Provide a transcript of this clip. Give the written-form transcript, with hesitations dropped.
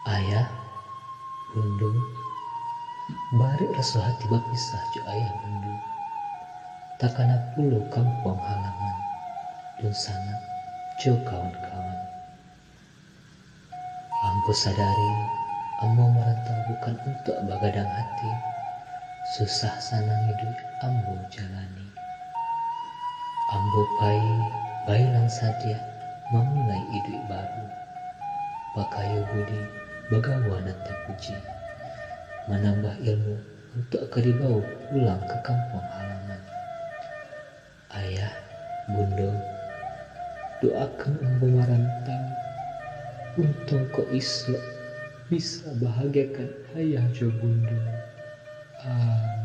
Ayah, bundung, bari rasa hati bapisah jo ayah bundung. Takana pulau kampung halaman, dun sana jo kawan-kawan. Ambo sadari, ambo merantau bukan untuk bagadang hati. Susah sanang hidup ambo jalani. Ambo bailang sadia memulai hidup baru. Pakayu budi bagawan dan terpuji, menambah ilmu untuk keribau pulang ke kampung halaman. Ayah, bunda, doakan ambo merantau, untung kok bisa bahagiakan ayah jo bunda. Amin.